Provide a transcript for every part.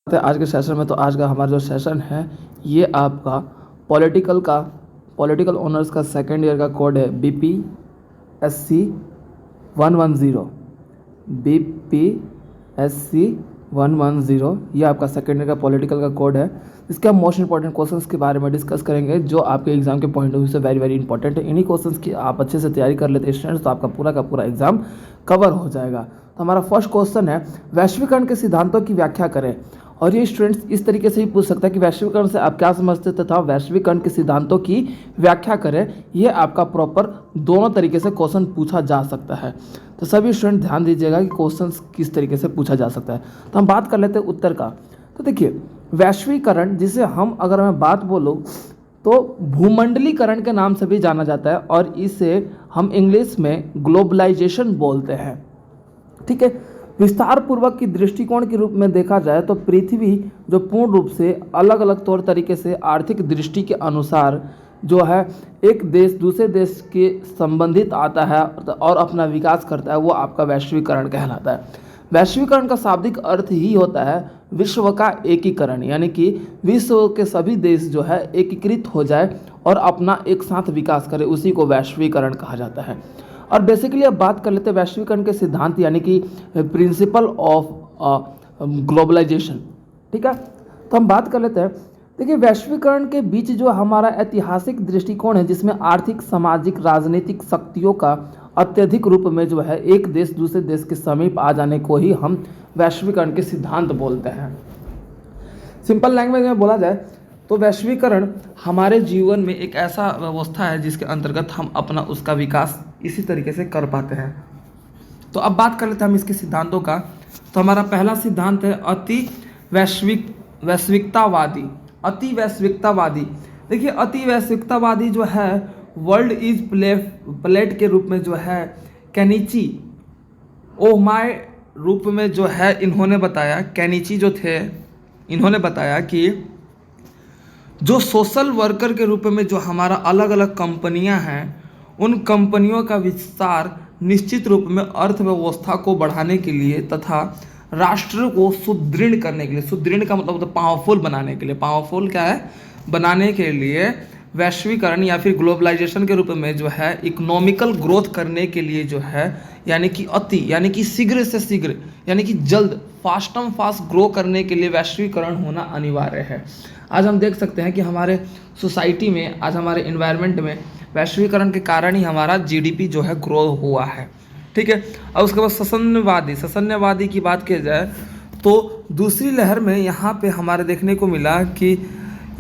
है आज के सेशन में। तो आज का हमारा जो सेशन है ये आपका पॉलिटिकल ऑनर्स का सेकेंड ईयर का कोड है BPSC 110। BPSC 110 ये आपका सेकेंड ईयर का पॉलिटिकल का कोड है। इसके हम मोस्ट इंपॉर्टेंट क्वेश्चंस के बारे में डिस्कस करेंगे जो आपके एग्जाम के पॉइंट ऑफ व्यू से वेरी वेरी इंपॉर्टेंट है। इन्हीं क्वेश्चंस की आप अच्छे से तैयारी कर लेते हैं स्टूडेंट्स तो आपका पूरा का पूरा एग्जाम कवर हो जाएगा। तो हमारा फर्स्ट क्वेश्चन है वैश्वीकरण के सिद्धांतों की व्याख्या करें। और ये स्टूडेंट्स इस तरीके से ही पूछ सकता है कि वैश्वीकरण से आप क्या समझते तथा वैश्वीकरण के सिद्धांतों की व्याख्या करें। ये आपका प्रॉपर दोनों तरीके से क्वेश्चन पूछा जा सकता है। तो सभी स्टूडेंट ध्यान दीजिएगा कि क्वेश्चन किस तरीके से पूछा जा सकता है। तो हम बात कर लेते हैं उत्तर का। तो देखिए वैश्वीकरण जिसे हम अगर मैं बात बोलूँ तो भूमंडलीकरण के नाम से भी जाना जाता है और इसे हम इंग्लिश में ग्लोबलाइजेशन बोलते हैं। ठीक है, विस्तार पूर्वक की दृष्टिकोण के रूप में देखा जाए तो पृथ्वी जो पूर्ण रूप से अलग अलग तौर तरीके से आर्थिक दृष्टि के अनुसार जो है एक देश दूसरे देश के संबंधित आता है और अपना विकास करता है, वो आपका वैश्वीकरण कहलाता है। वैश्वीकरण का शाब्दिक अर्थ ही होता है विश्व का एकीकरण, यानी कि विश्व के सभी देश जो है एकीकृत हो जाए और अपना एक साथ विकास करे, उसी को वैश्वीकरण कहा जाता है। और बेसिकली अब बात कर लेते हैं वैश्वीकरण के सिद्धांत यानी कि प्रिंसिपल ऑफ ग्लोबलाइजेशन। ठीक है, तो हम बात कर लेते हैं। देखिए वैश्वीकरण के बीच जो हमारा ऐतिहासिक दृष्टिकोण है जिसमें आर्थिक सामाजिक राजनीतिक शक्तियों का अत्यधिक रूप में जो है एक देश दूसरे देश के समीप आ जाने को ही हम वैश्वीकरण के सिद्धांत बोलते हैं। सिंपल लैंग्वेज में बोला जाए तो वैश्वीकरण हमारे जीवन में एक ऐसा व्यवस्था है जिसके अंतर्गत हम अपना उसका विकास इसी तरीके से कर पाते हैं। तो अब बात कर लेते हैं हम इसके सिद्धांतों का। तो हमारा पहला सिद्धांत है वैश्विकतावादी। अति वैश्विकतावादी, देखिए अति वैश्विकतावादी जो है वर्ल्ड इज प्लेट के रूप में जो है केनिची ओहमाय रूप में जो है इन्होंने बताया, केनिची जो थे इन्होंने बताया कि जो सोशल वर्कर के रूप में जो हमारा अलग अलग कंपनियां हैं उन कंपनियों का विस्तार निश्चित रूप में अर्थव्यवस्था को बढ़ाने के लिए तथा राष्ट्र को सुदृढ़ करने के लिए, सुदृढ़ का मतलब तो पावरफुल बनाने के लिए, पावरफुल क्या है बनाने के लिए वैश्वीकरण या फिर ग्लोबलाइजेशन के रूप में जो है इकोनॉमिकल ग्रोथ करने के लिए जो है यानी कि अति यानी कि शीघ्र से शीघ्र यानी कि जल्द फास्ट ग्रो करने के लिए वैश्वीकरण होना अनिवार्य है। आज हम देख सकते हैं कि हमारे सोसाइटी में, आज हमारे इन्वायरमेंट में वैश्वीकरण के कारण ही हमारा GDP जो है ग्रो हुआ है। ठीक है, और उसके बाद ससन्यवादी की बात की जाए तो दूसरी लहर में यहाँ पे हमारे देखने को मिला कि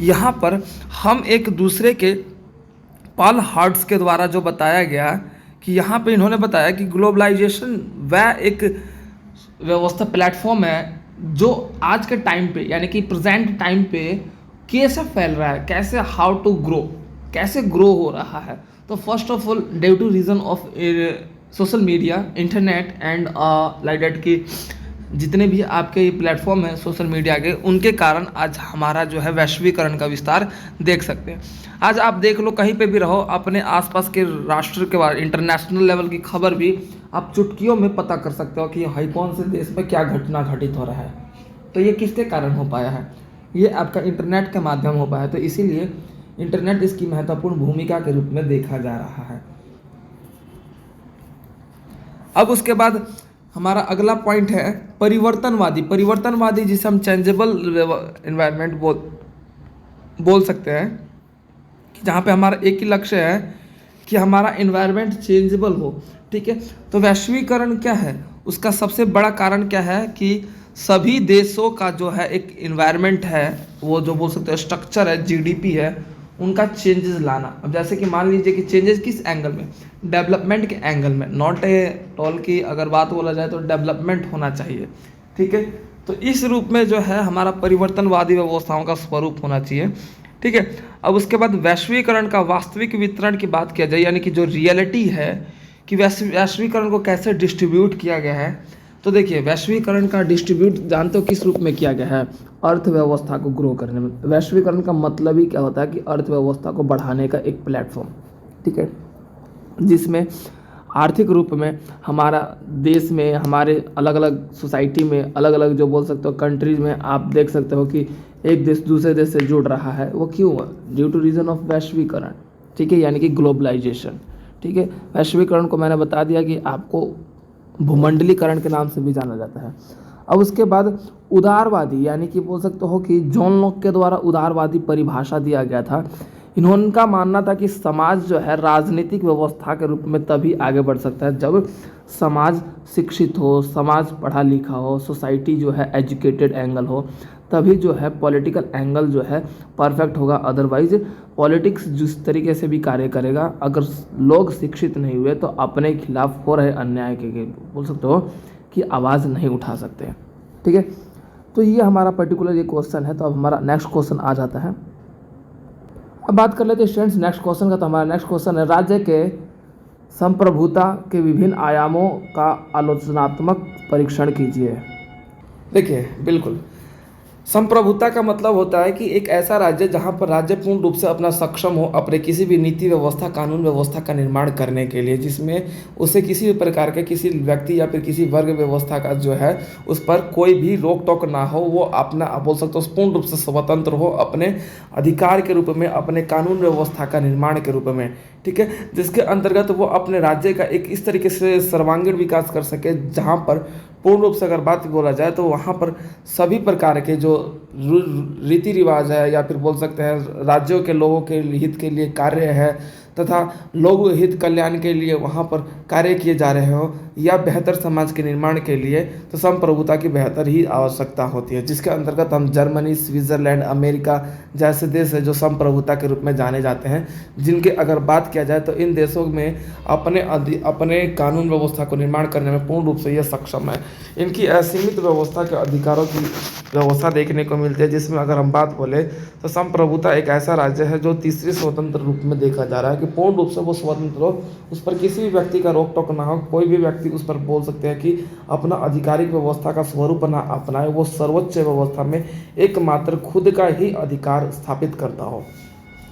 यहाँ पर हम एक दूसरे के पॉल हार्ट्स के द्वारा जो बताया गया कि यहाँ पे इन्होंने बताया कि ग्लोबलाइजेशन वह एक व्यवस्था प्लेटफॉर्म है जो आज के टाइम पे यानी कि प्रेजेंट टाइम पे कैसे फैल रहा है, कैसे हाउ टू ग्रो, कैसे ग्रो हो रहा है। तो first of all due to reason of social media, internet and like that की जितने भी आपके प्लेटफॉर्म हैं सोशल मीडिया के, उनके कारण आज हमारा जो है वैश्वीकरण का विस्तार देख सकते हैं। आज आप देख लो कहीं पे भी रहो, अपने आसपास के राष्ट्र के बारे इंटरनेशनल लेवल की खबर भी आप चुटकियों में पता कर सकते हो कि हाई कौन से देश में क्या घटना घटित हो रहा है। तो ये किसके कारण हो पाया है, ये आपका इंटरनेट के माध्यम हो पाया है। तो इसीलिए इंटरनेट इसकी महत्वपूर्ण भूमिका के रूप में देखा जा रहा है। अब उसके बाद हमारा अगला पॉइंट है परिवर्तनवादी जिसे हम चेंजेबल एनवायरनमेंट बोल सकते हैं कि जहाँ पे हमारा एक ही लक्ष्य है कि हमारा एनवायरनमेंट चेंजेबल हो। ठीक है, तो वैश्वीकरण क्या है, उसका सबसे बड़ा कारण क्या है कि सभी देशों का जो है एक एनवायरनमेंट है, वो जो बोल सकते हैं स्ट्रक्चर है, GDP है, उनका चेंजेस लाना। अब जैसे कि मान लीजिए कि चेंजेस किस एंगल में, डेवलपमेंट के एंगल में, नॉट ए टॉल की अगर बात बोला जाए तो डेवलपमेंट होना चाहिए। ठीक है, तो इस रूप में जो है हमारा परिवर्तनवादी व्यवस्थाओं का स्वरूप होना चाहिए। ठीक है, अब उसके बाद वैश्वीकरण का वास्तविक वितरण की बात किया जाए यानी कि जो रियलिटी है कि वैश्वीकरण को कैसे डिस्ट्रीब्यूट किया गया है। तो देखिए वैश्वीकरण का डिस्ट्रीब्यूट जानते हो किस रूप में किया गया है, अर्थव्यवस्था को ग्रो करने में। वैश्वीकरण का मतलब ही क्या होता है कि अर्थव्यवस्था को बढ़ाने का एक प्लेटफॉर्म। ठीक है, जिसमें आर्थिक रूप में हमारा देश में, हमारे अलग अलग सोसाइटी में, अलग अलग जो बोल सकते हो कंट्रीज में आप देख सकते हो कि एक देश दूसरे देश से जुड़ रहा है। वो क्यों हुआ? ड्यू टू रीज़न ऑफ वैश्वीकरण, ठीक है, यानी कि ग्लोबलाइजेशन। ठीक है, वैश्वीकरण को मैंने बता दिया कि आपको भूमंडलीकरण के नाम से भी जाना जाता है। अब उसके बाद उदारवादी, यानी कि बोल सकते हो कि जॉन लॉक के द्वारा उदारवादी परिभाषा दिया गया था। इनका मानना था कि समाज जो है राजनीतिक व्यवस्था के रूप में तभी आगे बढ़ सकता है जब समाज शिक्षित हो, समाज पढ़ा लिखा हो, सोसाइटी जो है एजुकेटेड एंगल हो, तभी जो है पॉलिटिकल एंगल जो है परफेक्ट होगा। अदरवाइज पॉलिटिक्स जिस तरीके से भी कार्य करेगा, अगर लोग शिक्षित नहीं हुए तो अपने खिलाफ हो रहे अन्याय के बोल सकते हो कि आवाज़ नहीं उठा सकते। ठीक है, तो ये हमारा पर्टिकुलर ये क्वेश्चन है। तो अब हमारा नेक्स्ट क्वेश्चन आ जाता है। अब बात कर लेते हैं स्टूडेंट्स नेक्स्ट क्वेश्चन का। तो हमारा नेक्स्ट क्वेश्चन है, राज्य के संप्रभुता के विभिन्न आयामों का आलोचनात्मक परीक्षण कीजिए। देखिए, बिल्कुल संप्रभुता का मतलब होता है कि एक ऐसा राज्य जहां पर राज्य पूर्ण रूप से अपना सक्षम हो अपने किसी भी नीति व्यवस्था, कानून व्यवस्था का निर्माण करने के लिए, जिसमें उसे किसी भी प्रकार के किसी व्यक्ति या फिर किसी वर्ग व्यवस्था का जो है उस पर कोई भी रोक टोक ना हो, वो अपना बोल सकते हो पूर्ण रूप से स्वतंत्र हो अपने अधिकार के रूप में, अपने कानून व्यवस्था का निर्माण के रूप में। ठीक है, जिसके अंतर्गत वो अपने राज्य का एक इस तरीके से सर्वांगीण विकास कर सके जहाँ पर पूर्ण रूप से अगर बात बोला जाए तो वहाँ पर सभी प्रकार के जो रीति रिवाज है या फिर बोल सकते हैं राज्यों के लोगों के हित के लिए कार्य है तथा लोग हित कल्याण के लिए वहाँ पर कार्य किए जा रहे हो या बेहतर समाज के निर्माण के लिए, तो संप्रभुता की बेहतर ही आवश्यकता होती है, जिसके अंतर्गत हम जर्मनी, स्विट्ज़रलैंड, अमेरिका जैसे देश है जो संप्रभुता के रूप में जाने जाते हैं, जिनके अगर बात किया जाए तो इन देशों में अपने कानून व्यवस्था को निर्माण करने में पूर्ण रूप से ये सक्षम है। इनकी असीमित व्यवस्था के अधिकारों की व्यवस्था देखने को मिलती है, जिसमें अगर हम बात बोले तो संप्रभुता एक ऐसा राज्य है जो तीसरे स्वतंत्र रूप में देखा जा रहा है कि पूर्ण रूप से वो स्वतंत्र हो, उस पर किसी भी व्यक्ति का रोक टोक ना हो, कोई भी व्यक्ति उस पर बोल सकते हैं कि अपना आधिकारिक व्यवस्था का स्वरूप ना अपनाए, वो सर्वोच्च व्यवस्था में एकमात्र खुद का ही अधिकार स्थापित करता हो।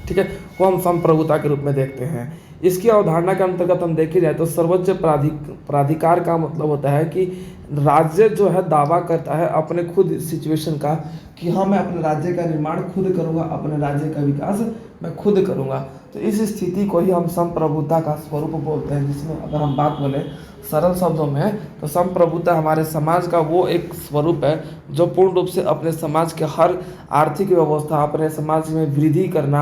ठीक है, वो हम संप्रभुता के रूप में देखते हैं। इसकी अवधारणा के अंतर्गत हम देखे जाए तो सर्वोच्च प्राधिकार का मतलब होता है कि राज्य जो है दावा करता है अपने खुद सिचुएशन का कि हाँ मैं अपने राज्य का निर्माण खुद करूँगा, अपने राज्य का विकास मैं खुद करूँगा। तो इस स्थिति को ही हम संप्रभुता का स्वरूप बोलते हैं, जिसमें अगर हम बात बोले सरल शब्दों में तो संप्रभुता हमारे समाज का वो एक स्वरूप है जो पूर्ण रूप से अपने समाज के हर आर्थिक व्यवस्था, अपने समाज में वृद्धि करना,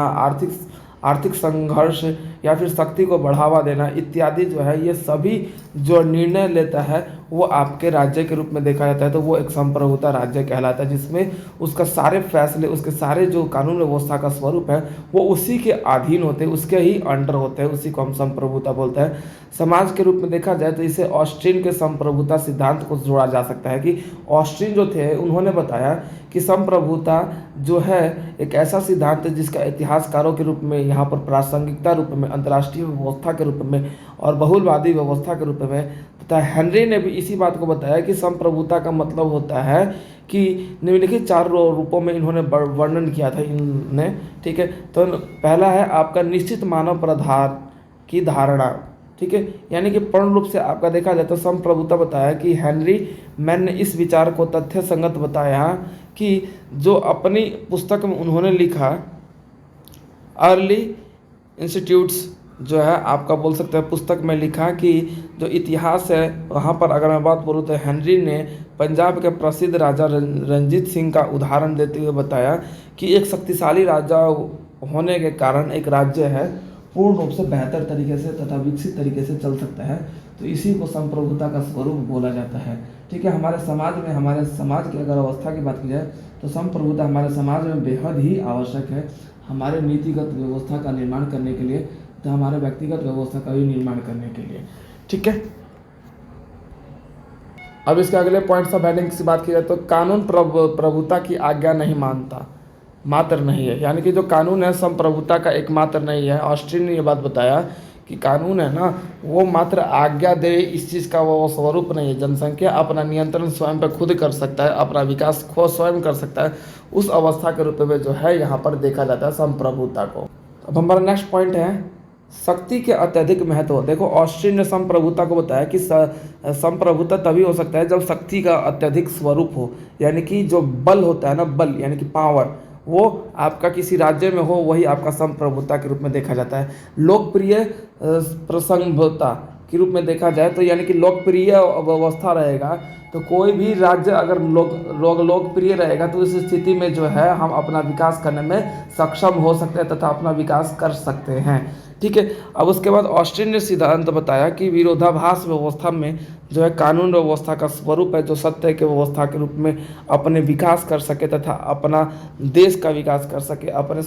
आर्थिक संघर्ष या फिर शक्ति को बढ़ावा देना इत्यादि जो है ये सभी जो निर्णय लेता है वो आपके राज्य के रूप में देखा जाता है। तो वो एक संप्रभुता राज्य कहलाता है, जिसमें उसका सारे फैसले, उसके सारे जो कानून व्यवस्था का स्वरूप है वो उसी के अधीन होते हैं, उसके ही अंडर होते हैं, उसी को हम संप्रभुता बोलते हैं। समाज के रूप में देखा जाए तो इसे ऑस्ट्रीन के संप्रभुता सिद्धांत को जोड़ा जा सकता है कि ऑस्ट्रीन जो थे उन्होंने बताया कि संप्रभुता जो है एक ऐसा सिद्धांत है जिसका इतिहासकारों के रूप में, यहाँ पर प्रासंगिकता रूप में, अंतर्राष्ट्रीय व्यवस्था के रूप में और बहुलवादी व्यवस्था के रूप में तथा हेनरी ने भी इसी बात को बताया कि संप्रभुता का मतलब होता है कि निम्नलिखित 4 रूपों में इन्होंने वर्णन किया था इनने। ठीक है, तो पहला है आपका निश्चित मानव प्राधार की धारणा। ठीक है, यानी कि पूर्ण रूप से आपका देखा जाए तो संप्रभुता बताया कि हेनरी मैन ने इस विचार को तथ्य संगत बताया कि जो अपनी पुस्तक में उन्होंने लिखा अर्ली इंस्टीट्यूट्स जो है आपका बोल सकते हैं पुस्तक में लिखा कि जो इतिहास है वहाँ पर अगर मैं बात बोलूँ तो हेनरी ने पंजाब के प्रसिद्ध राजा रंजीत सिंह का उदाहरण देते हुए बताया कि एक शक्तिशाली राजा होने के कारण एक राज्य है पूर्ण रूप से बेहतर तरीके से तथा विकसित तरीके से चल सकता है। तो इसी को संप्रभुता का स्वरूप बोला जाता है। ठीक है, हमारे समाज की अगर अवस्था की बात की जाए तो संप्रभुता हमारे समाज में बेहद ही आवश्यक है, हमारे नीतिगत व्यवस्था का निर्माण करने के लिए, तो हमारे व्यक्तिगत व्यवस्था का भी निर्माण करने के लिए। ठीक है, अब इसके अगले पॉइंट्स ऑफ हेडिंग की बात की जाए तो कानून प्रभुता की आज्ञा नहीं मानता, मात्र नहीं है, यानी कि जो कानून है संप्रभुता का एकमात्र नहीं है। ऑस्ट्रीन ने ये बात बताया कि कानून है ना वो मात्र आज्ञा दे, इस चीज़ का वो स्वरूप नहीं है। जनसंख्या अपना नियंत्रण स्वयं पे खुद कर सकता है, अपना विकास खुद स्वयं कर सकता है, उस अवस्था के रूप में जो है यहाँ पर देखा जाता है संप्रभुता को। अब हमारा नेक्स्ट पॉइंट है शक्ति के अत्यधिक महत्व। देखो ऑस्टिन ने संप्रभुता को बताया कि संप्रभुता तभी हो सकता है जब शक्ति का अत्यधिक स्वरूप हो, यानी कि जो बल होता है ना, बल यानी कि पावर, वो आपका किसी राज्य में हो, वही आपका संप्रभुता के रूप में देखा जाता है। लोकप्रिय प्रसंगता के रूप में देखा जाए तो यानी कि लोकप्रिय व्यवस्था रहेगा, तो कोई भी राज्य अगर लोकप्रिय रहेगा तो इस स्थिति में जो है हम अपना विकास करने में सक्षम हो सकते हैं तथा अपना विकास कर सकते हैं। ठीक है। अब उसके बाद ऑस्टिन ने सिद्धांत बताया कि विरोधाभास व्यवस्था में जो है कानून व्यवस्था का स्वरूप है जो सत्य के व्यवस्था के रूप में अपने विकास कर सके तथा अपना देश का विकास कर सके, अपने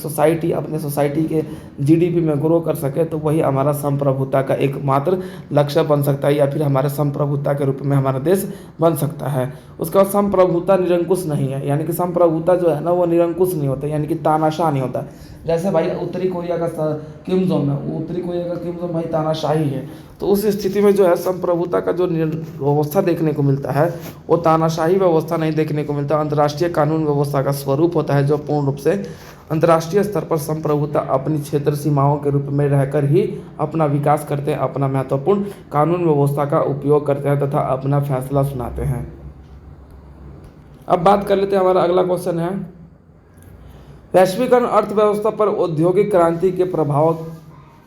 सोसाइटी के जीडीपी में ग्रो कर सके, तो वही हमारा संप्रभुता का एकमात्र लक्ष्य बन सकता है या फिर हमारे संप्रभुता के रूप में हमारा देश बन सकता है। उसके बाद संप्रभुता निरंकुश नहीं है, यानी कि संप्रभुता जो है ना वो निरंकुश नहीं होता, यानी कि तानाशाह नहीं होता। जैसे भाई उत्तरी कोरिया का किम जोंग है, उत्तरी कोरिया का किम जोंग भाई तानाशाही है, तो उस स्थिति में जो है संप्रभुता का जो व्यवस्था देखने को मिलता है वो तानाशाही व्यवस्था नहीं देखने को मिलता। अंतर्राष्ट्रीय कानून व्यवस्था का स्वरूप होता है जो पूर्ण रूप से अंतर्राष्ट्रीय स्तर पर संप्रभुता अपनी क्षेत्र सीमाओं के रूप में रहकर ही अपना विकास करते हैं, अपना महत्वपूर्ण कानून व्यवस्था का उपयोग करते हैं तथा अपना फैसला सुनाते हैं। अब बात कर लेते हैं, हमारा अगला क्वेश्चन है वैश्वीकरण अर्थव्यवस्था पर औद्योगिक क्रांति के प्रभाव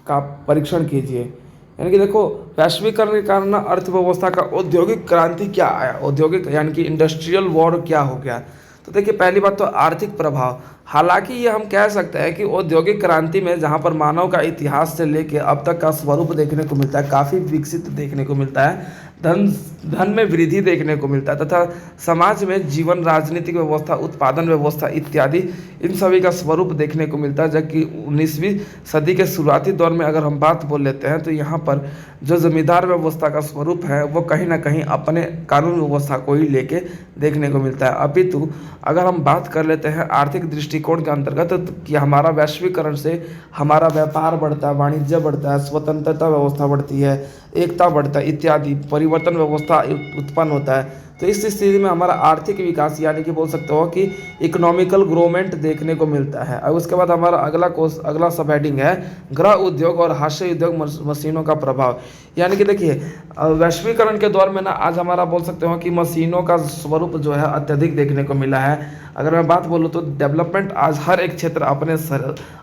का परीक्षण कीजिए। यानी कि देखो वैश्वीकरण के कारण अर्थव्यवस्था का औद्योगिक क्रांति क्या आया, औद्योगिक यानी कि इंडस्ट्रियल वॉर क्या हो गया। तो देखिए पहली बात तो आर्थिक प्रभाव, हालांकि ये हम कह सकते हैं कि औद्योगिक क्रांति में जहाँ पर मानव का इतिहास से लेकर अब तक का स्वरूप देखने को मिलता है, काफ़ी विकसित देखने को मिलता है, धन में वृद्धि देखने को मिलता है तथा समाज में जीवन, राजनीतिक व्यवस्था, उत्पादन व्यवस्था इत्यादि इन सभी का स्वरूप देखने को मिलता है। जबकि 19वीं सदी के शुरुआती दौर में अगर हम बात बोल लेते हैं तो यहाँ पर जो जमींदार व्यवस्था का स्वरूप है वो कहीं ना कहीं अपने कानून व्यवस्था को ही लेके देखने को मिलता है। अपितु अगर हम बात कर लेते हैं आर्थिक दृष्टिकोण के अंतर्गत तो कि हमारा वैश्वीकरण से हमारा व्यापार बढ़ता है, वाणिज्य बढ़ता है, स्वतंत्रता व्यवस्था बढ़ती है, एकता बढ़ता है इत्यादि परिवर्तन व्यवस्था उत्पन्न होता है। तो इस स्थिति में हमारा आर्थिक विकास यानी कि बोल सकते हो कि इकोनॉमिकल ग्रोमेंट देखने को मिलता है। और उसके बाद हमारा अगला सब हेडिंग है गृह उद्योग और हास्य उद्योग मशीनों का प्रभाव। यानी कि देखिए वैश्वीकरण के दौर में ना आज हमारा बोल सकते हो कि मशीनों का स्वरूप जो है अत्यधिक देखने को मिला है। अगर मैं बात बोलूँ तो डेवलपमेंट आज हर एक क्षेत्र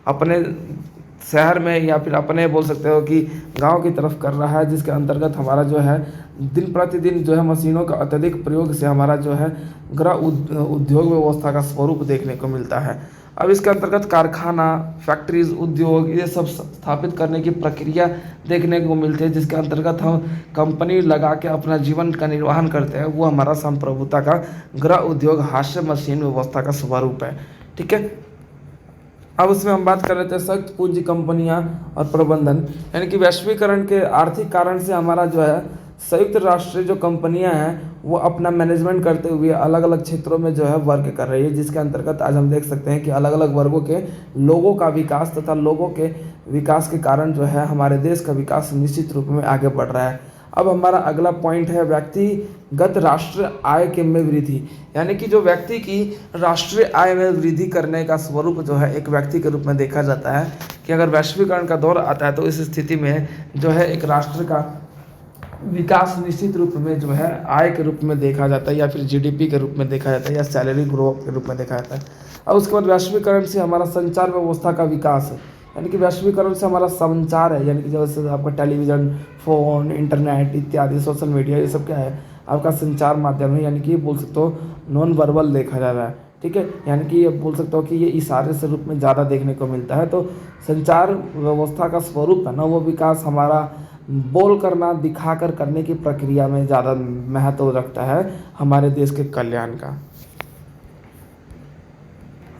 अपने शहर में या फिर अपने बोल सकते हो कि गांव की तरफ कर रहा है, जिसके अंतर्गत हमारा जो है दिन प्रतिदिन जो है मशीनों का अत्यधिक प्रयोग से हमारा जो है गृह उद्योग व्यवस्था का स्वरूप देखने को मिलता है। अब इसके अंतर्गत कारखाना, फैक्ट्रीज, उद्योग ये सब स्थापित करने की प्रक्रिया देखने को मिलती है, जिसके अंतर्गत हम कंपनी लगा के अपना जीवन का निर्वहन करते हैं, वो हमारा संप्रभुता का गृह उद्योग हास्य मशीन व्यवस्था का स्वरूप है। ठीक है। अब उसमें हम बात कर लेते हैं सख्त पूंजी कंपनियां और प्रबंधन। यानी कि वैश्वीकरण के आर्थिक कारण से हमारा जो है संयुक्त राष्ट्र जो कंपनियां हैं वो अपना मैनेजमेंट करते हुए अलग अलग क्षेत्रों में जो है वर्क कर रही है, जिसके अंतर्गत आज हम देख सकते हैं कि अलग अलग वर्गों के लोगों का विकास तथा लोगों के विकास के कारण जो है हमारे देश का विकास निश्चित रूप में आगे बढ़ रहा है। अब हमारा अगला पॉइंट है व्यक्तिगत राष्ट्रीय आय में वृद्धि। यानी कि जो व्यक्ति की राष्ट्रीय आय में वृद्धि करने का स्वरूप जो है एक व्यक्ति के रूप में देखा जाता है कि अगर वैश्वीकरण का दौर आता है तो इस स्थिति में जो है एक राष्ट्र का विकास निश्चित रूप में जो है आय के रूप में देखा जाता है या फिर जीडीपी के रूप में देखा जाता है या सैलरी ग्रोथ के रूप में देखा जाता है। और उसके बाद वैश्वीकरण से हमारा संचार व्यवस्था का विकास है। यानी कि वैश्वीकरण से हमारा संचार है, यानी कि जैसे आपका टेलीविज़न, फ़ोन, इंटरनेट इत्यादि सोशल मीडिया ये सब क्या है आपका संचार माध्यम है। यानी कि बोल सकते हो नॉन वर्बल देखा जा रहा है। ठीक है। यानी कि ये बोल सकते हो कि ये इशारे से रूप में ज़्यादा देखने को मिलता है। तो संचार व्यवस्था का स्वरूप है ना वो विकास हमारा बोल करना, दिखाकर करने की प्रक्रिया में ज़्यादा महत्व रखता है हमारे देश के कल्याण का।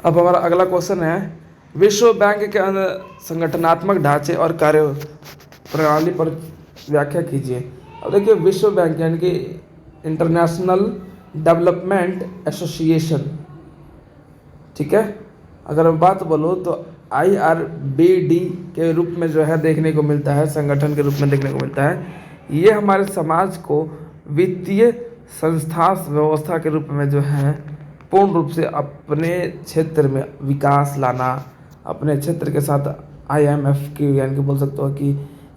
अब हमारा अगला क्वेश्चन है विश्व बैंक के संगठनात्मक ढांचे और कार्य प्रणाली पर व्याख्या कीजिए। अब देखिए विश्व बैंक यानी कि इंटरनेशनल डेवलपमेंट एसोसिएशन, ठीक है, अगर मैं बात बोलूँ तो IRBD के रूप में जो है देखने को मिलता है, संगठन के रूप में देखने को मिलता है। ये हमारे समाज को वित्तीय संस्था व्यवस्था के रूप में जो है पूर्ण रूप से अपने क्षेत्र में विकास लाना, अपने क्षेत्र के साथ IMF की, यानी कि बोल सकते हो कि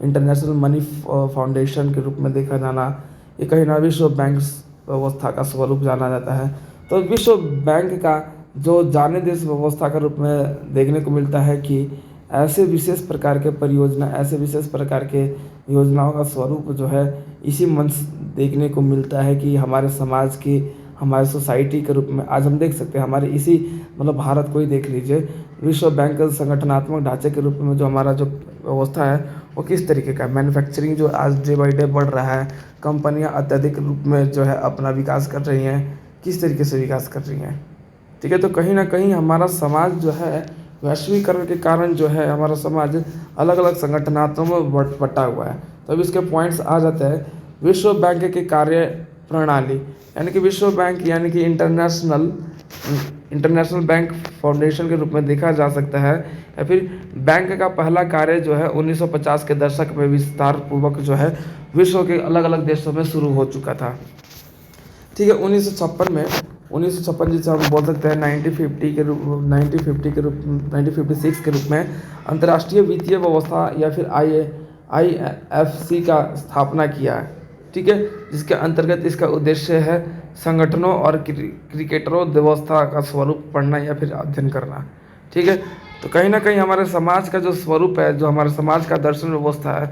इंटरनेशनल मनी फाउंडेशन के रूप में देखा जाना, ये कहीं ना विश्व बैंक व्यवस्था का स्वरूप जाना जाता है। तो विश्व बैंक का जो जाने देश व्यवस्था के रूप में देखने को मिलता है कि ऐसे विशेष प्रकार के परियोजना, ऐसे विशेष प्रकार के योजनाओं का स्वरूप जो है इसी मंच देखने को मिलता है कि हमारे समाज की, हमारे सोसाइटी के रूप में आज हम देख सकते हैं। हमारे इसी मतलब भारत को ही देख लीजिए, विश्व बैंक संगठनात्मक ढांचे के रूप में जो हमारा जो व्यवस्था है वो किस तरीके का, मैन्युफैक्चरिंग जो आज डे बाई डे बढ़ रहा है, कंपनियां अत्यधिक रूप में जो है अपना विकास कर रही हैं, किस तरीके से विकास कर रही हैं। ठीक है, तो कहीं ना कहीं हमारा समाज जो है वैश्वीकरण के कारण जो है हमारा समाज अलग अलग संगठनात्मक में बटा हुआ है। तो अब इसके पॉइंट्स आ जाते हैं। विश्व बैंक के कार्य प्रणाली, यानी कि विश्व बैंक यानी कि इंटरनेशनल बैंक फाउंडेशन के रूप में देखा जा सकता है, या फिर बैंक का पहला कार्य जो है 1950 के दशक में विस्तार पूर्वक जो है विश्व के अलग अलग देशों में शुरू हो चुका था। ठीक है, 1956 जिसे हम बोल सकते हैं 1956 के रूप में अंतर्राष्ट्रीय वित्तीय व्यवस्था या फिर IFC का स्थापना किया है। ठीक है, जिसके अंतर्गत इसका उद्देश्य है संगठनों और क्रिकेटरों व्यवस्था का स्वरूप पढ़ना या फिर अध्ययन करना। ठीक है, तो कहीं ना कहीं हमारे समाज का जो स्वरूप है, जो हमारे समाज का दर्शन व्यवस्था है,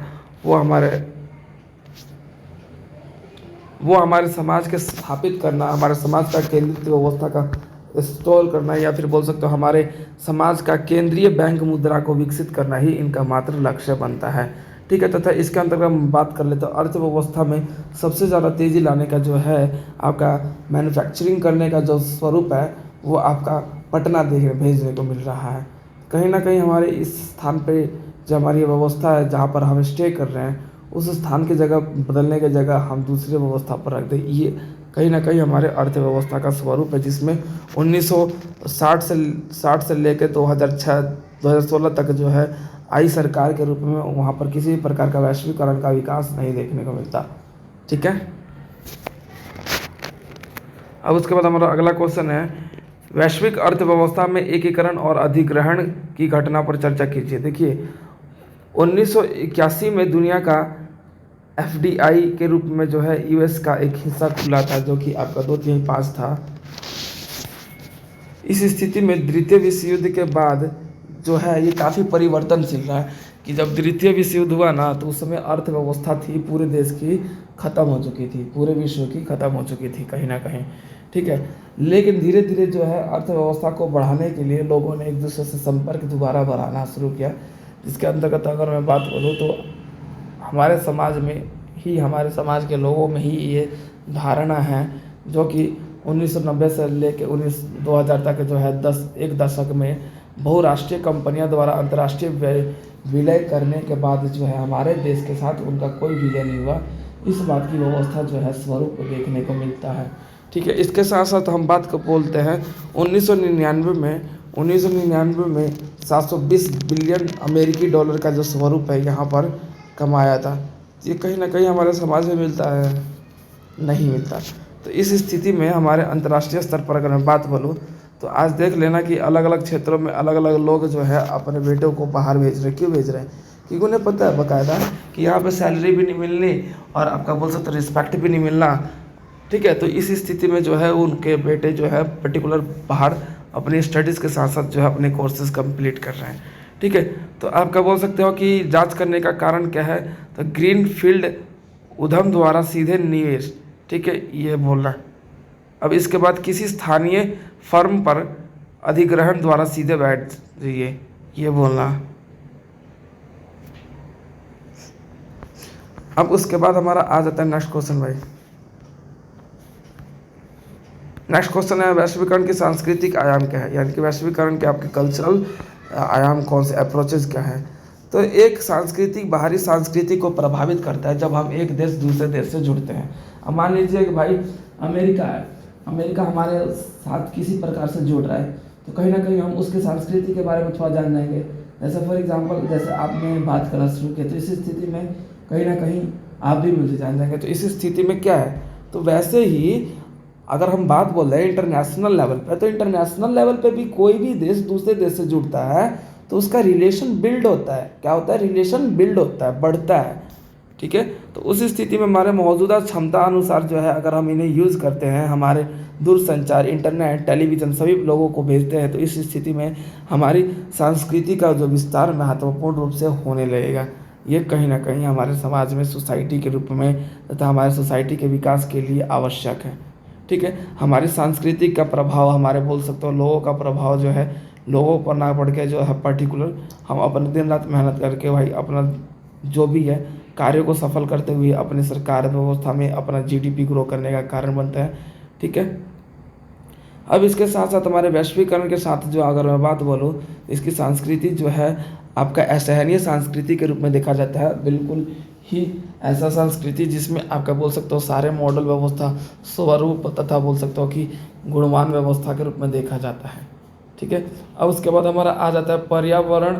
वो हमारे समाज के स्थापित करना, हमारे समाज का केंद्रित व्यवस्था का इंस्टॉल करना, या फिर बोल सकते हो हमारे समाज का केंद्रीय बैंक मुद्रा को विकसित करना ही इनका मात्र लक्ष्य बनता है। ठीक है, तथा इसके अंतर्गत हम बात कर ले तो अर्थव्यवस्था में सबसे ज़्यादा तेज़ी लाने का जो है आपका मैन्युफैक्चरिंग करने का जो स्वरूप है वो आपका पटना भेजने को मिल रहा है। कहीं ना कहीं हमारे इस स्थान पे जो हमारी व्यवस्था है, जहाँ पर हम स्टे कर रहे हैं, उस स्थान की जगह बदलने की जगह हम दूसरी व्यवस्था पर रख दें, ये कहीं ना कहीं हमारे अर्थव्यवस्था का स्वरूप है, जिसमें 1960 से लेकर 2016 तक जो है आई सरकार के रूप में वहाँ पर किसी भी प्रकार का वैश्वीकरण का विकास नहीं देखने को मिलता। ठीक है, अब उसके बाद हमारा अगला क्वेश्चन है, वैश्विक अर्थव्यवस्था में एकीकरण और अधिग्रहण की घटना पर चर्चा कीजिए। देखिए, 1981 में दुनिया का FDI के रूप में जो है US का एक हिस्सा खुला था, जो कि आपका 2/3 था। इस स्थिति में द्वितीय विश्व युद्ध के बाद जो है ये काफ़ी परिवर्तनशील रहा है कि जब द्वितीय विश्व युद्ध हुआ ना, तो उस समय अर्थव्यवस्था थी पूरे देश की ख़त्म हो चुकी थी, पूरे विश्व की ख़त्म हो चुकी थी कहीं ना कहीं। ठीक है, लेकिन धीरे धीरे जो है अर्थव्यवस्था को बढ़ाने के लिए लोगों ने एक दूसरे से संपर्क दोबारा बढ़ाना शुरू किया, जिसके अंतर्गत अगर मैं बात करूँ तो हमारे समाज में ही, हमारे समाज के लोगों में ही ये धारणा है, जो कि 1990 से लेकर 2000 तक जो है एक दशक में बहुराष्ट्रीय कंपनियां द्वारा अंतर्राष्ट्रीय विलय करने के बाद जो है हमारे देश के साथ उनका कोई विलय नहीं हुआ, इस बात की व्यवस्था जो है स्वरूप देखने को मिलता है। ठीक है, इसके साथ साथ हम बात को बोलते हैं 1999 में 720 बिलियन अमेरिकी डॉलर का जो स्वरूप है यहाँ पर कमाया था। ये कहीं ना कहीं हमारे समाज में मिलता है, नहीं मिलता। तो इस स्थिति में हमारे अंतर्राष्ट्रीय स्तर पर अगर मैं बात बोलूँ तो आज देख लेना कि अलग अलग क्षेत्रों में अलग अलग लोग जो है अपने बेटों को बाहर भेज रहे हैं। क्यों भेज रहे हैं? क्योंकि उन्हें पता है बाकायदा कि यहाँ पे सैलरी भी नहीं मिलनी और आपका बोल सकते रिस्पेक्ट भी नहीं मिलना। ठीक है, तो इस स्थिति में जो है उनके बेटे जो है पर्टिकुलर बाहर अपनी स्टडीज़ के साथ साथ जो है अपने कोर्सेज कंप्लीट कर रहे हैं। ठीक है, तो आपका बोल सकते हो कि जांच करने का कारण क्या है, तो ग्रीन फील्ड उद्यम द्वारा सीधे निवेश। ठीक है, ये बोलना। अब इसके बाद किसी स्थानीय फर्म पर अधिग्रहण द्वारा सीधे बैठ जाइए, ये बोलना। अब उसके बाद हमारा आ जाता है नेक्स्ट क्वेश्चन भाई। नेक्स्ट क्वेश्चन है वैश्वीकरण की सांस्कृतिक आयाम क्या है, यानी कि वैश्वीकरण के आपके कल्चरल आयाम कौन से, अप्रोचेज क्या है। तो एक सांस्कृतिक बाहरी संस्कृति को प्रभावित करता है जब हम एक देश दूसरे देश से जुड़ते हैं। अब मान लीजिए कि भाई अमेरिका है, अमेरिका हमारे साथ किसी प्रकार से जुड़ रहा है, तो कहीं ना कहीं हम उसके संस्कृति के बारे में थोड़ा जान जाएंगे। जैसे फॉर एग्जांपल जैसे आपने बात करना शुरू किया, तो इस स्थिति में कहीं ना कहीं आप भी मुझे जान जाएंगे। तो इस स्थिति में क्या है, तो वैसे ही अगर हम बात बोल रहे हैं इंटरनेशनल लेवल पे, तो इंटरनेशनल लेवल पे भी कोई भी देश दूसरे देश से जुड़ता है तो उसका रिलेशन बिल्ड होता है। क्या होता है? रिलेशन बिल्ड होता है, बढ़ता है। ठीक है, तो उस स्थिति में हमारे मौजूदा क्षमता अनुसार जो है अगर हम इन्हें यूज़ करते हैं, हमारे दूरसंचार, इंटरनेट, टेलीविज़न सभी लोगों को भेजते हैं, तो इस स्थिति में हमारी संस्कृति का जो विस्तार महत्वपूर्ण रूप से होने लगेगा। ये कहीं ना कहीं हमारे समाज में सोसाइटी के रूप में तथा हमारे सोसाइटी के विकास के लिए आवश्यक है। ठीक है, हमारी सांस्कृतिक का प्रभाव, हमारे बोल सकते हो लोगों का प्रभाव जो है लोगों पर ना पड़ के जो है पर्टिकुलर हम अपने दिन रात मेहनत करके भाई अपना जो भी है कार्यों को सफल करते हुए अपनी सरकार व्यवस्था में अपना जीडीपी ग्रो करने का कारण बनता है। ठीक है, अब इसके साथ साथ हमारे वैश्वीकरण के साथ जो अगर मैं बात बोलूँ, इसकी संस्कृति जो है आपका असहनीय संस्कृति के रूप में देखा जाता है। बिल्कुल ही ऐसा संस्कृति जिसमें आपका बोल सकते हो सारे मॉडल व्यवस्था, स्वरूप तथा बोल सकते हो कि गुणवान व्यवस्था के रूप में देखा जाता है। ठीक है, अब उसके बाद हमारा आ जाता है पर्यावरण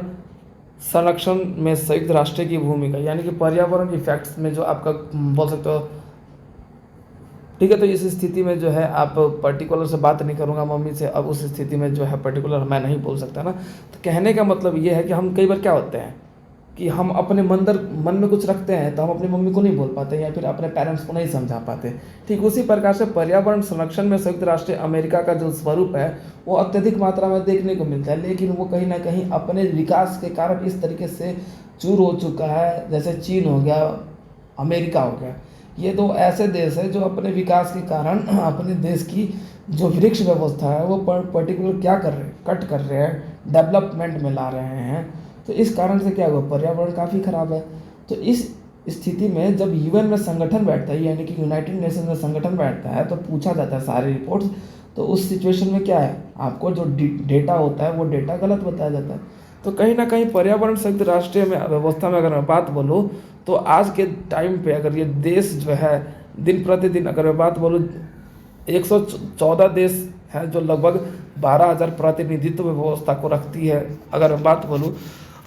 संरक्षण में संयुक्त राष्ट्र की भूमिका, यानी कि पर्यावरण इफेक्ट्स में जो आपका बोल सकते हो। ठीक है, तो इस स्थिति में जो है आप पर्टिकुलर से बात नहीं करूँगा मम्मी से, अब उस स्थिति में जो है पर्टिकुलर मैं नहीं बोल सकता ना। तो कहने का मतलब ये है कि हम कई बार क्या होते हैं कि हम अपने मन में कुछ रखते हैं तो हम अपनी मम्मी को नहीं बोल पाते या फिर अपने पेरेंट्स को नहीं समझा पाते। ठीक उसी प्रकार से पर्यावरण संरक्षण में संयुक्त राष्ट्र अमेरिका का जो स्वरूप है वो अत्यधिक मात्रा में देखने को मिलता है, लेकिन वो कहीं ना कहीं अपने विकास के कारण इस तरीके से चूर हो चुका है। जैसे चीन हो गया, अमेरिका हो गया, ये दो ऐसे देश है जो अपने विकास के कारण अपने देश की जो वृक्ष व्यवस्था है वो पर्टिकुलर क्या कर रहे हैं, कट कर रहे हैं, डेवलपमेंट में ला रहे हैं। तो इस कारण से क्या हुआ, पर्यावरण काफ़ी खराब है। तो इस स्थिति में जब यूएन में संगठन बैठता है, यानी कि यूनाइटेड नेशन में संगठन बैठता है, तो पूछा जाता है सारी रिपोर्ट्स, तो उस सिचुएशन में क्या है, आपको जो डेटा होता है वो डेटा गलत बताया जाता है। तो कहीं ना कहीं पर्यावरण संयुक्त राष्ट्र में व्यवस्था में अगर मैं बात बोलूँ तो आज के टाइम पे अगर ये देश जो है दिन प्रतिदिन अगर मैं बात बोलूँ 114 देश हैं जो लगभग 12,000 प्रतिनिधित्व व्यवस्था को रखती है अगर मैं बात बोलूँ।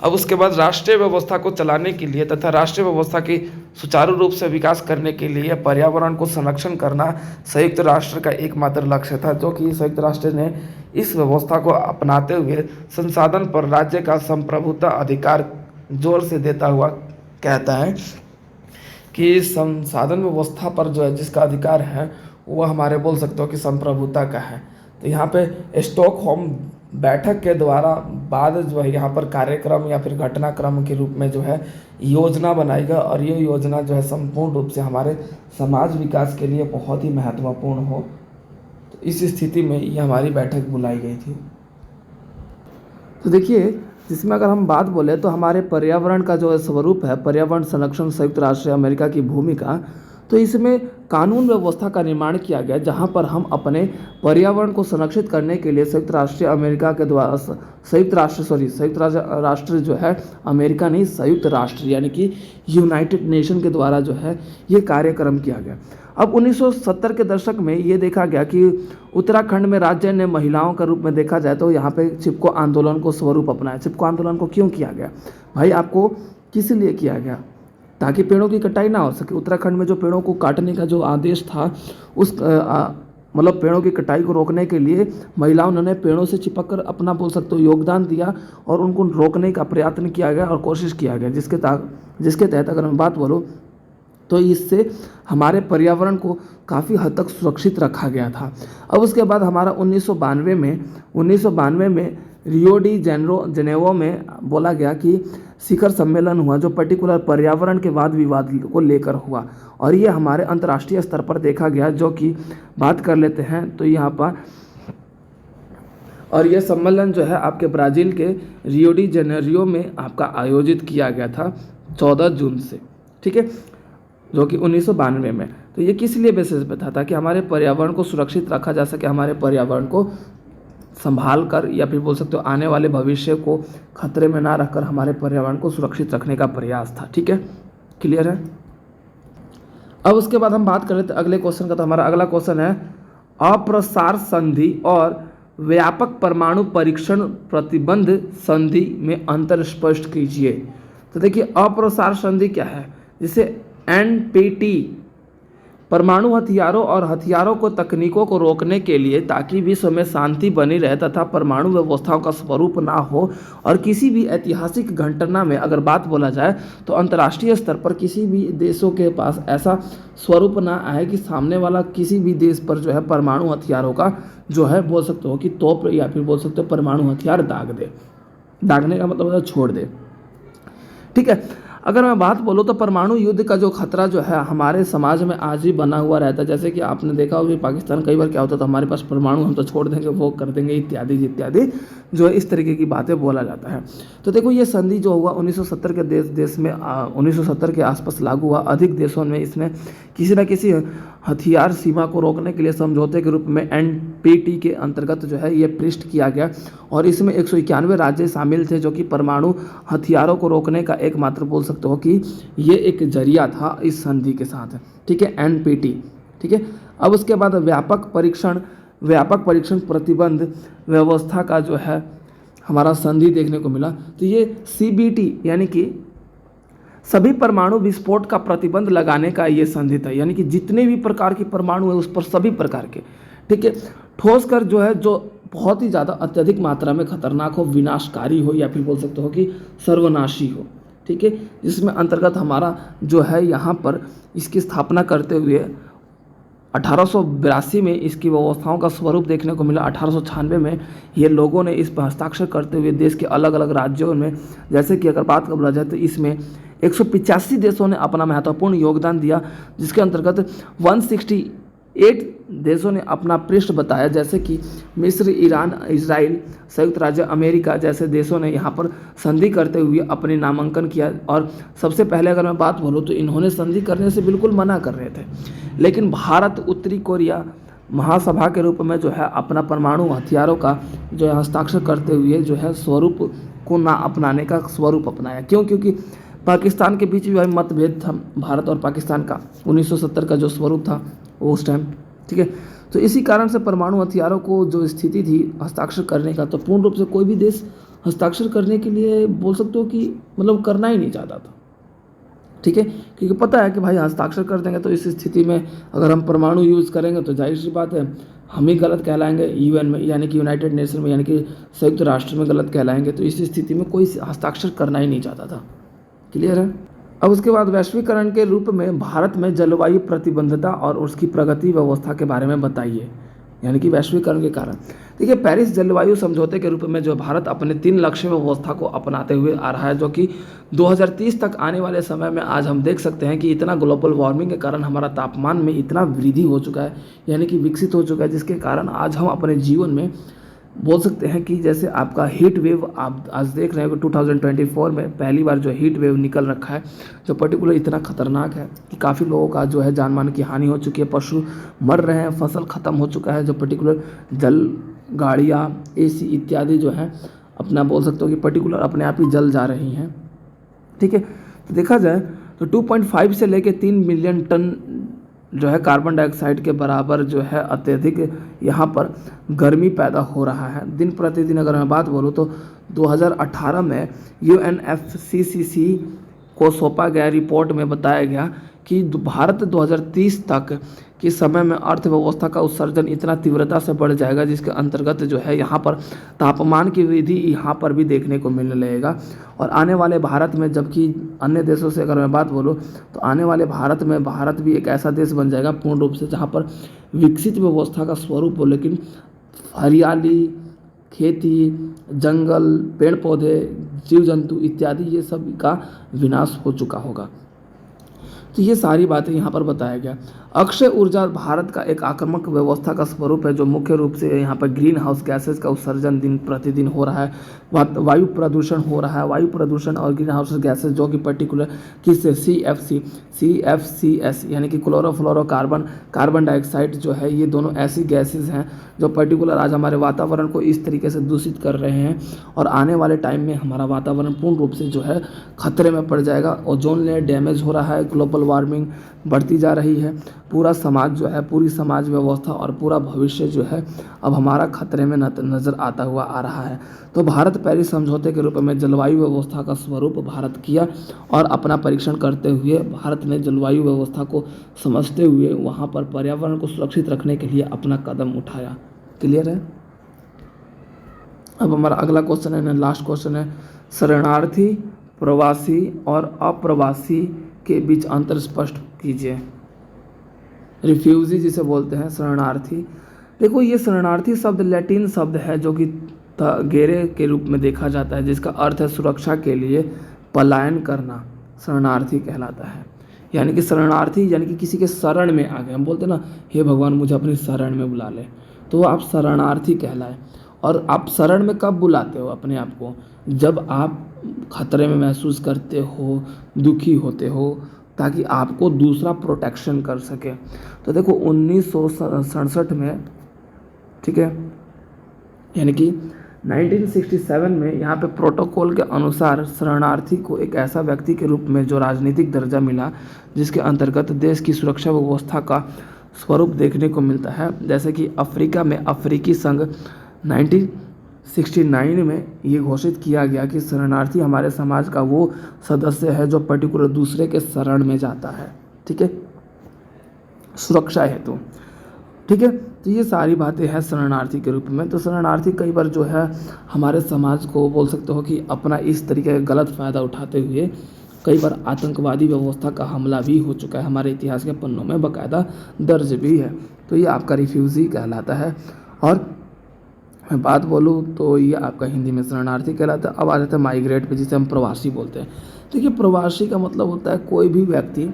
अब उसके बाद राष्ट्रीय व्यवस्था को चलाने के लिए तथा राष्ट्रीय व्यवस्था की सुचारू रूप से विकास करने के लिए पर्यावरण को संरक्षण करना संयुक्त राष्ट्र का एकमात्र लक्ष्य था, जो कि संयुक्त राष्ट्र ने इस व्यवस्था को अपनाते हुए संसाधन पर राज्य का संप्रभुता अधिकार जोर से देता हुआ कहता है कि संसाधन व्यवस्था पर जो है जिसका अधिकार है वो हमारे बोल सकते हो कि संप्रभुता का है। तो यहाँ पे स्टॉकहोम बैठक के द्वारा बाद जो है यहाँ पर कार्यक्रम या फिर घटनाक्रम के रूप में जो है योजना बनाएगा और ये योजना जो है संपूर्ण रूप से हमारे समाज विकास के लिए बहुत ही महत्वपूर्ण हो। तो इस स्थिति में ये हमारी बैठक बुलाई गई थी। तो देखिए, जिसमें अगर हम बात बोले तो हमारे पर्यावरण का जो स्वरूप है, पर्यावरण संरक्षण संयुक्त राष्ट्र अमेरिका की भूमिका, तो इसमें कानून व्यवस्था का निर्माण किया गया जहां पर हम अपने पर्यावरण को संरक्षित करने के लिए संयुक्त राष्ट्र अमेरिका के द्वारा संयुक्त राष्ट्र जो है अमेरिका नहीं, संयुक्त राष्ट्र यानी कि यूनाइटेड नेशन के द्वारा जो है ये कार्यक्रम किया गया। अब 1970 के दशक में ये देखा गया कि उत्तराखंड में राज्य ने महिलाओं के रूप में देखा जाए तो यहाँ पे चिपको आंदोलन को स्वरूप अपनाया। चिपको आंदोलन को क्यों किया गया भाई, आपको किस लिए किया गया, ताकि पेड़ों की कटाई ना हो सके। उत्तराखंड में जो पेड़ों को काटने का जो आदेश था उस मतलब पेड़ों की कटाई को रोकने के लिए महिलाओं ने पेड़ों से चिपक कर अपना बोल सकते हो योगदान दिया और उनको रोकने का प्रयत्न किया गया और कोशिश किया गया, जिसके तहत अगर मैं बात बोलूँ तो इससे हमारे पर्यावरण को काफ़ी हद तक सुरक्षित रखा गया था। अब उसके बाद हमारा 1992 में रियो डी जेनेवो में बोला गया कि शिखर सम्मेलन हुआ जो पर्टिकुलर पर्यावरण के वाद विवाद को लेकर हुआ और ये हमारे अंतर्राष्ट्रीय स्तर पर देखा गया, जो कि बात कर लेते हैं तो यहाँ पर। और यह सम्मेलन जो है आपके ब्राज़ील के रियो डी जेनेरियो में आपका आयोजित किया गया था 14 जून से, ठीक है, जो कि 1992 में। तो ये किस लिए बेसिस पे था, ताकि हमारे पर्यावरण को सुरक्षित रखा जा सके, हमारे पर्यावरण को संभाल कर या फिर बोल सकते हो आने वाले भविष्य को खतरे में ना रखकर हमारे पर्यावरण को सुरक्षित रखने का प्रयास था। ठीक है, क्लियर है। अब उसके बाद हम बात कर लेते अगले क्वेश्चन का। तो हमारा अगला क्वेश्चन है अप्रसार संधि और व्यापक परमाणु परीक्षण प्रतिबंध संधि में अंतर स्पष्ट कीजिए। तो देखिए, अप्रसार संधि क्या है, जिसे NPT परमाणु हथियारों और हथियारों को तकनीकों को रोकने के लिए, ताकि विश्व में शांति बनी रहे तथा परमाणु व्यवस्थाओं का स्वरूप ना हो, और किसी भी ऐतिहासिक घटना में अगर बात बोला जाए तो अंतर्राष्ट्रीय स्तर पर किसी भी देशों के पास ऐसा स्वरूप ना आए कि सामने वाला किसी भी देश पर जो है परमाणु हथियारों का जो है बोल सकते हो कि तोप, या फिर बोल सकते हो परमाणु हथियार दाग दे। दागने का मतलब है छोड़ दे। ठीक है, अगर मैं बात बोलूँ तो परमाणु युद्ध का जो खतरा जो है हमारे समाज में आज भी बना हुआ रहता है। जैसे कि आपने देखा होगा कि पाकिस्तान कई बार क्या होता था, हमारे पास परमाणु, हम तो छोड़ देंगे, वो कर देंगे, इत्यादि इत्यादि जो है इस तरीके की बातें बोला जाता है। तो देखो ये संधि जो हुआ 1970 के देश में 1970 के आसपास लागू हुआ। अधिक देशों में इसमें किसी न किसी हथियार सीमा को रोकने के लिए समझौते के रूप में NPT के अंतर्गत जो है ये पृष्ठ किया गया, और इसमें 191 राज्य शामिल थे जो कि परमाणु हथियारों को रोकने का एकमात्र बोल सकते हो कि ये एक जरिया था इस संधि के साथ। ठीक है, NPT। ठीक है, अब उसके बाद व्यापक परीक्षण प्रतिबंध व्यवस्था का जो है हमारा संधि देखने को मिला। तो ये CBT यानी कि सभी परमाणु विस्फोट का प्रतिबंध लगाने का ये संधि था, यानी कि जितने भी प्रकार की परमाणु है उस पर सभी प्रकार के, ठीक है, ठोस कर जो है जो बहुत ही ज़्यादा अत्यधिक मात्रा में खतरनाक हो, विनाशकारी हो, या फिर बोल सकते हो कि सर्वनाशी हो। ठीक है, जिसमें अंतर्गत हमारा जो है यहाँ पर इसकी स्थापना करते हुए 1882 में इसकी व्यवस्थाओं का स्वरूप देखने को मिला। 1896 में ये लोगों ने इस पर हस्ताक्षर करते हुए देश के अलग अलग राज्यों में, जैसे कि अगर बात बोला जाए तो इसमें 185 देशों ने अपना महत्वपूर्ण योगदान दिया, जिसके अंतर्गत 168 देशों ने अपना पृष्ठ बताया, जैसे कि मिस्र, ईरान, इजराइल, संयुक्त राज्य अमेरिका जैसे देशों ने यहाँ पर संधि करते हुए अपने नामांकन किया। और सबसे पहले अगर मैं बात बोलूँ तो इन्होंने संधि करने से बिल्कुल मना कर रहे थे, लेकिन भारत उत्तरी कोरिया महासभा के रूप में जो है अपना परमाणु हथियारों का जो है हस्ताक्षर करते हुए जो है स्वरूप को ना अपनाने का स्वरूप अपनाया। क्यों? क्योंकि पाकिस्तान के बीच भी मतभेद था, भारत और पाकिस्तान का 1970 का जो स्वरूप था वो उस टाइम। ठीक है, तो इसी कारण से परमाणु हथियारों को जो स्थिति थी हस्ताक्षर करने का, तो पूर्ण रूप से कोई भी देश हस्ताक्षर करने के लिए बोल सकते हो कि मतलब करना ही नहीं चाहता था। ठीक है, क्योंकि पता है कि भाई हस्ताक्षर कर देंगे तो इस स्थिति में अगर हम परमाणु यूज़ करेंगे तो जाहिर सी बात है हम ही गलत कहलाएंगे UN में, यानी कि यूनाइटेड नेशन में, यानी कि संयुक्त राष्ट्र में गलत कहलाएंगे। तो इस स्थिति में कोई हस्ताक्षर करना ही नहीं चाहता था। क्लियर है? अब उसके बाद वैश्वीकरण के रूप में भारत में जलवायु प्रतिबद्धता और उसकी प्रगति व्यवस्था के बारे में बताइए, यानी कि वैश्वीकरण के कारण। देखिए, पेरिस जलवायु समझौते के रूप में जो भारत अपने 3 लक्ष्य व्यवस्था को अपनाते हुए आ रहा है, जो कि 2030 तक आने वाले समय में आज हम देख सकते हैं कि इतना ग्लोबल वार्मिंग के कारण हमारा तापमान में इतना वृद्धि हो चुका है, यानी कि विकसित हो चुका है, जिसके कारण आज हम अपने जीवन में बोल सकते हैं कि जैसे आपका हीट वेव आप आज देख रहे हैं कि 2024 में पहली बार जो हीट वेव निकल रखा है, जो पर्टिकुलर इतना खतरनाक है कि काफ़ी लोगों का जो है जान माल की हानि हो चुकी है, पशु मर रहे हैं, फसल ख़त्म हो चुका है, जो पर्टिकुलर जल गाड़ियाँ AC इत्यादि जो है अपना बोल सकते हो कि पर्टिकुलर अपने आप ही जल जा रही हैं। ठीक है, तो देखा जाए तो 2.5 से लेकर 3 मिलियन टन जो है कार्बन डाइऑक्साइड के बराबर जो है अत्यधिक यहाँ पर गर्मी पैदा हो रहा है दिन प्रतिदिन। अगर मैं बात बोलूँ तो 2018 में UNFCCC को सौंपा गया रिपोर्ट में बताया गया कि भारत 2030 तक के समय में अर्थव्यवस्था का उत्सर्जन इतना तीव्रता से बढ़ जाएगा, जिसके अंतर्गत जो है यहाँ पर तापमान की वृद्धि यहाँ पर भी देखने को मिलने लगेगा। और आने वाले भारत में, जबकि अन्य देशों से अगर मैं बात बोलूँ तो आने वाले भारत में भारत भी एक ऐसा देश बन जाएगा पूर्ण रूप से जहाँ पर विकसित व्यवस्था का स्वरूप हो, लेकिन हरियाली, खेती, जंगल, पेड़ पौधे, जीव जंतु इत्यादि ये सब का विनाश हो चुका होगा। तो ये सारी बातें यहाँ पर बताया गया। अक्षय ऊर्जा भारत का एक आक्रामक व्यवस्था का स्वरूप है, जो मुख्य रूप से यहाँ पर ग्रीन हाउस गैसेज का उत्सर्जन दिन प्रतिदिन हो रहा है, वायु प्रदूषण हो रहा है। वायु प्रदूषण और ग्रीन हाउस गैसेज जो कि पर्टिकुलर किससे CFCS यानी कि क्लोरोफ्लोरोकार्बन, कार्बन डाइऑक्साइड जो है, ये दोनों ऐसी गैसेज हैं जो पर्टिकुलर आज हमारे वातावरण को इस तरीके से दूषित कर रहे हैं, और आने वाले टाइम में हमारा वातावरण पूर्ण रूप से जो है खतरे में पड़ जाएगा। ओजोन लेयर डैमेज हो रहा है, ग्लोबल ग्लोबल वार्मिंग बढ़ती जा रही है, पूरा समाज जो है, पूरी समाज व्यवस्था और पूरा भविष्य जो है अब हमारा खतरे में नज़र आता हुआ आ रहा है। तो भारत पेरिस समझौते के रूप में जलवायु व्यवस्था का स्वरूप भारत किया और अपना परीक्षण करते हुए भारत ने जलवायु व्यवस्था को समझते हुए वहाँ पर पर्यावरण को सुरक्षित रखने के लिए अपना कदम उठाया। क्लियर है? अब हमारा अगला क्वेश्चन है, लास्ट क्वेश्चन है, शरणार्थी, प्रवासी और अप्रवासी के बीच अंतर स्पष्ट कीजिए। रिफ्यूजी जिसे बोलते हैं, शरणार्थी। देखो ये शरणार्थी शब्द लैटिन शब्द है जो कि गेरे के रूप में देखा जाता है, जिसका अर्थ है सुरक्षा के लिए पलायन करना, शरणार्थी कहलाता है। यानी कि शरणार्थी यानी कि किसी के शरण में आ गए, हम बोलते हैं ना, हे भगवान मुझे अपनी शरण में बुला ले, तो आप शरणार्थी कहलाए। और आप शरण में कब बुलाते हो अपने आप को? जब आप खतरे में महसूस करते हो, दुखी होते हो, ताकि आपको दूसरा प्रोटेक्शन कर सके। तो देखो 1967 में, ठीक है, यानी कि 1967 में यहाँ पे प्रोटोकॉल के अनुसार शरणार्थी को एक ऐसा व्यक्ति के रूप में जो राजनीतिक दर्जा मिला जिसके अंतर्गत देश की सुरक्षा व्यवस्था का स्वरूप देखने को मिलता है। जैसे कि अफ्रीका में अफ्रीकी संघ 1969 में ये घोषित किया गया कि शरणार्थी हमारे समाज का वो सदस्य है जो पर्टिकुलर दूसरे के शरण में जाता है, ठीक है, सुरक्षा हेतु, ठीक है। तो ये सारी बातें हैं शरणार्थी के रूप में। तो शरणार्थी कई बार जो है हमारे समाज को बोल सकते हो कि अपना इस तरीके का गलत फ़ायदा उठाते हुए कई बार आतंकवादी व्यवस्था का हमला भी हो चुका है, हमारे इतिहास के पन्नों में बाकायदा दर्ज भी है। तो ये आपका रिफ्यूजी कहलाता है। और मैं बात बोलूँ तो ये आपका हिंदी में शरणार्थी कहलाता है। अब आ जाता है माइग्रेट पे, जिसे हम प्रवासी बोलते हैं। देखिए प्रवासी का मतलब होता है कोई भी व्यक्ति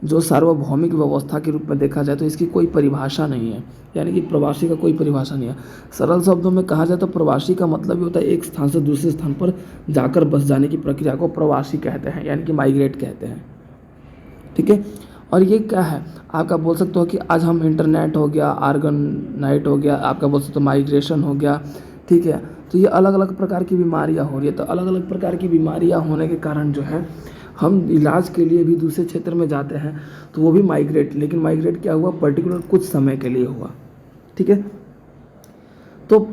जो सार्वभौमिक व्यवस्था के रूप में देखा जाए तो इसकी कोई परिभाषा नहीं है, यानी कि प्रवासी का कोई परिभाषा नहीं है। सरल शब्दों में कहा जाए तो प्रवासी का मतलब ही होता है एक स्थान से दूसरे स्थान पर जाकर बस जाने की प्रक्रिया को प्रवासी कहते हैं, यानी कि माइग्रेट कहते हैं, ठीक है। और ये क्या है, आपका बोल सकते हो कि आज हम इंटरनेट हो गया, आर्गनाइट हो गया, आपका बोल सकते हो माइग्रेशन हो गया, ठीक है। तो ये अलग अलग प्रकार की बीमारियाँ हो रही है। तो अलग अलग प्रकार की बीमारियाँ होने के कारण जो है हम इलाज के लिए भी दूसरे क्षेत्र में जाते हैं, तो वो भी माइग्रेट, लेकिन माइग्रेट क्या हुआ, पर्टिकुलर कुछ समय के लिए हुआ, ठीक है। तो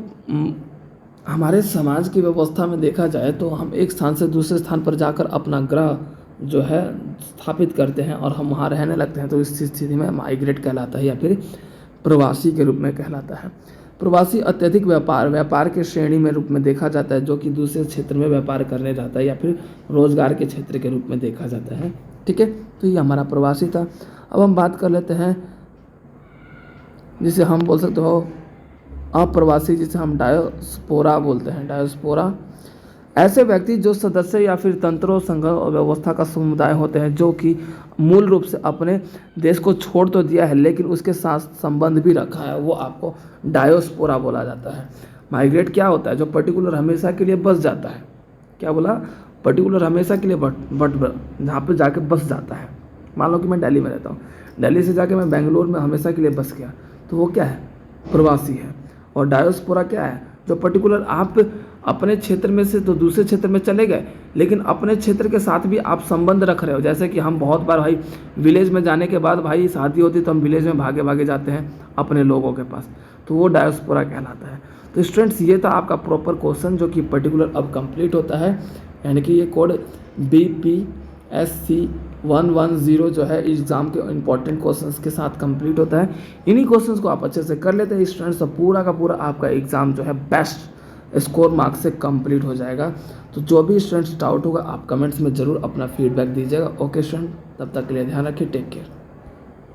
हमारे समाज की व्यवस्था में देखा जाए तो हम एक स्थान से दूसरे स्थान पर जाकर अपना ग्रह जो है स्थापित करते हैं और हम वहाँ रहने लगते हैं, तो इस स्थिति में माइग्रेट कहलाता है या फिर प्रवासी के रूप में कहलाता है। प्रवासी अत्यधिक व्यापार के श्रेणी में रूप में देखा जाता है, जो कि दूसरे क्षेत्र में व्यापार करने जाता है या फिर रोजगार के क्षेत्र के रूप में देखा जाता है, ठीक है। तो ये हमारा प्रवासी था। अब हम बात कर लेते हैं जिसे हम बोल सकते हो अप्रवासी, जिसे हम डायोस्पोरा बोलते हैं। डायोस्पोरा ऐसे व्यक्ति जो सदस्य या फिर तंत्रों, संघ और व्यवस्था का समुदाय होते हैं जो कि मूल रूप से अपने देश को छोड़ तो दिया है लेकिन उसके साथ संबंध भी रखा है, वो आपको डायोस्पोरा बोला जाता है। माइग्रेट क्या होता है, जो पर्टिकुलर हमेशा के लिए बस जाता है। क्या बोला, पर्टिकुलर हमेशा के लिए बट जहाँ पर जाके बस जाता है। मान लो कि मैं दिल्ली में रहता हूँ, दिल्ली से जाके मैं बेंगलोर में हमेशा के लिए बस गया, तो वो क्या है, प्रवासी है। और डायोस्पोरा क्या है, जो पर्टिकुलर आप अपने क्षेत्र में से तो दूसरे क्षेत्र में चले गए लेकिन अपने क्षेत्र के साथ भी आप संबंध रख रहे हो। जैसे कि हम बहुत बार भाई विलेज में जाने के बाद भाई शादी होती तो हम विलेज में भागे भागे जाते हैं अपने लोगों के पास, तो वो डायोस्पोरा कहलाता है। तो स्टूडेंट्स ये था आपका प्रॉपर क्वेश्चन जो कि पर्टिकुलर अब कंप्लीट होता है, यानी कि ये कोड BPSC 110 जो है एग्ज़ाम के इंपॉर्टेंट क्वेश्चंस के साथ कंप्लीट होता है। इन्हीं क्वेश्चंस को आप अच्छे से कर लेते हैं स्टूडेंट्स, तो पूरा का पूरा आपका एग्ज़ाम जो है बेस्ट स्कोर मार्क्स से कंप्लीट हो जाएगा। तो जो भी स्टूडेंट्स डाउट होगा आप कमेंट्स में ज़रूर अपना फीडबैक दीजिएगा। ओके स्टूडेंट, तब तक के लिए ध्यान रखिए, टेक केयर।